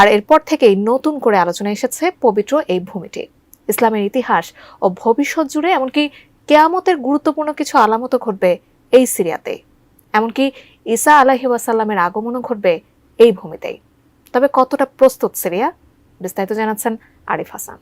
আর এরপর থেকেই নতুন করে আলোচনা এসেছে পবিত্র এই ভূমিটি। ইসলামের ইতিহাস ও ভবিষ্যৎ জুড়ে এমনকি কিয়ামতের গুরুত্বপূর্ণ কিছু আলামতও ঘটবে এই সিরিয়াতে। এমনকি ঈসা আলাইহি ওয়াসাল্লামের আগমনও ঘটবে এই ভূমিতেই। তবে কতটা প্রস্তুত সিরিয়া, বিস্তারিত জানাচ্ছেন আরিফ হাসান।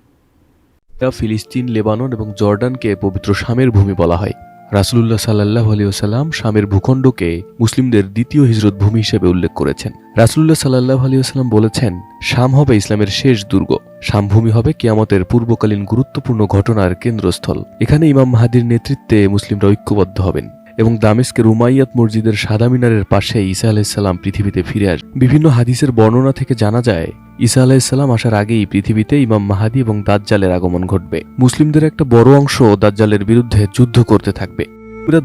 ফিলিস্তিন, লেবানন এবং জর্ডানকে পবিত্র শামের ভূমি বলা হয়। রাসূলুল্লাহ সাল্লাল্লাহু আলাইহি ওয়াসাল্লাম শামের ভূখণ্ডকে মুসলিমদের দ্বিতীয় হিজরত ভূমি হিসেবে উল্লেখ করেছেন। রাসূলুল্লাহ সাল্লাল্লাহু আলাইহি ওয়াসাল্লাম বলেছেন, শাম হবে ইসলামের শেষ দুর্গ। শাম ভূমি হবে কিয়ামতের পূর্বকালীন গুরুত্বপূর্ণ ঘটনার কেন্দ্রস্থল। এখানে ইমাম মাহদীর নেতৃত্বে মুসলিমরা ঐক্যবদ্ধ হবেন এবং দামেস্কের উমাইয়াত মসজিদের সাদা মিনারের পাশে ঈসা আলাইহিস সালাম পৃথিবীতে ফিরে আসবেন। বিভিন্ন হাদিসের বর্ণনা থেকে জানা যায়, ঈসা আলাইহিস সালাম আসার আগেই পৃথিবীতে ইমাম মাহদী এবং দাজ্জালের আগমন ঘটবে। মুসলিমদের একটা বড় অংশ দাজ্জালের বিরুদ্ধে যুদ্ধ করতে থাকবে।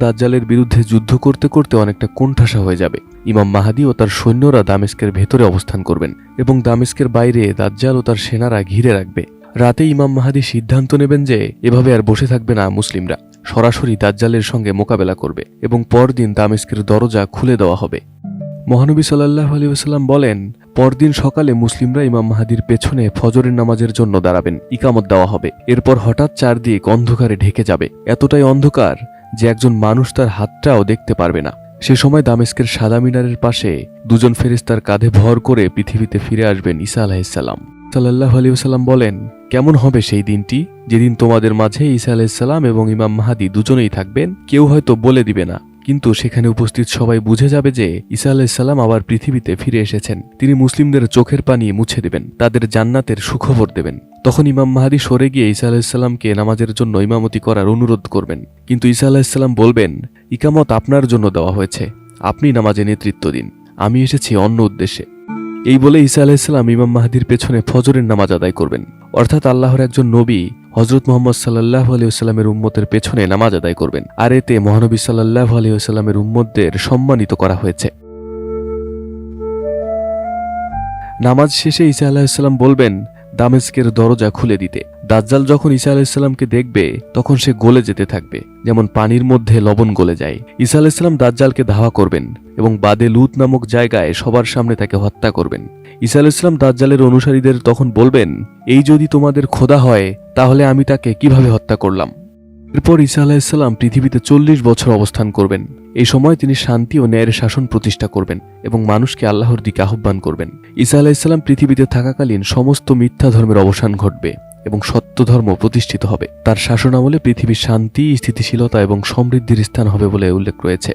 দাজ্জালের বিরুদ্ধে যুদ্ধ করতে করতে অনেকটা কোণঠাসা হয়ে যাবে। ইমাম মাহদী ও তার সৈন্যরা দামেস্কের ভেতরে অবস্থান করবেন এবং দামেস্কের বাইরে দাজ্জাল ও তার সেনারা ঘিরে রাখবে। রাতে ইমাম মাহদী সিদ্ধান্ত নেবেন যে এভাবে আর বসে থাকবে না, মুসলিমরা সরাসরি দাজ্জালের সঙ্গে মোকাবেলা করবে এবং পরদিন দামেস্কের দরজা খুলে দেওয়া হবে। মহানবী সাল্লাল্লাহু আলাইহি ওয়াসাল্লাম বলেন, পরদিন সকালে মুসলিমরা ইমাম মাহদীর পেছনে ফজরের নামাজের জন্য দাঁড়াবেন, ইকামত দেওয়া হবে। এরপর হঠাৎ চারদিক অন্ধকারে ঢেকে যাবে, এতটাই অন্ধকার যে একজন মানুষ তার হাতটাও দেখতে পারবে না। সে সময় দামেস্কের সাদা মিনারের পাশে দুজন ফেরেশতার কাঁধে ভর করে পৃথিবীতে ফিরে আসবেন ঈসা আলাইহিস সালাম। সাল্লাল্লাহু আলাইহি ওয়াসাল্লাম বলেন, কেমন হবে সেই দিনটি যেদিন তোমাদের মাঝে ঈসা আলাইহিস সালাম এবং ইমাম মাহদী দুজনেই থাকবেন। কেউ হয়তো বলে দিবে না, কিন্তু সেখানে উপস্থিত সবাই বুঝে যাবে যে ঈসা আলাইহিস সালাম আবার পৃথিবীতে ফিরে এসেছেন। তিনি মুসলিমদের চোখের পানি মুছে দেবেন, তাদের জান্নাতের সুখবর দেবেন। তখন ইমাম মাহদী সরে গিয়ে ঈসা আলাইহিস সালামকে নামাজের জন্য ইমামতি করার অনুরোধ করবেন, কিন্তু ঈসা আলাইহিস সালাম বলবেন, ইকামত আপনার জন্য দেওয়া হয়েছে, আপনি নামাজে নেতৃত্ব দিন, আমি এসেছি অন্য উদ্দেশ্যে। এই বলে ঈসা আলাইহিস সালাম ইমাম মাহদীর পেছনে ফজরের নামাজ আদায় করবেন। অর্থাৎ আল্লাহর একজন নবী হযরত মুহাম্মদ সাল্লাল্লাহু আলাইহি ওয়াসাল্লামের উম্মতের পেছনে নামাজ আদায় করবেন। আর এতে মহানবী সাল্লাল্লাহু আলাইহি ওয়াসাল্লামের উম্মতদের সম্মানিত করা হয়েছে। নামাজ শেষে ঈসা আলাইহিস সালাম বলবেন, দামেস্কের দরজা খুলে দিতে। দাজ্জাল যখন ঈসা আলাইহিস সালামকে দেখবে তখন সে গলে যেতে থাকবে, যেমন পানির মধ্যে লবণ গলে যায়। ঈসা আলাইহিস সালাম দাজ্জালকে ধাওয়া করবেন এবং বাদে লুত নামক জায়গায় সবার সামনে তাকে হত্যা করবেন। ঈসা আলাইহিস সালাম দাজ্জালের অনুসারীদের তখন বলবেন, এই যদি তোমাদের খোদা হয় তাহলে আমি তাকে কিভাবে হত্যা করলাম। এরপর ঈসা আলাইহিস সালাম পৃথিবীতে 40 বছর অবস্থান করবেন। এই সময় তিনি শান্তি ও ন্যায়ের শাসন প্রতিষ্ঠা করবেন এবং মানুষকে আল্লাহর দিকে আহ্বান করবেন। ঈসা আলাইহিস সালাম পৃথিবীতে থাকাকালীন সমস্ত মিথ্যা ধর্মের অবসান ঘটবে এবং সত্য ধর্ম প্রতিষ্ঠিত হবে। তার শাসনামলে পৃথিবীর শান্তি, স্থিতিশীলতা এবং সমৃদ্ধির স্থান হবে বলে উল্লেখ রয়েছে।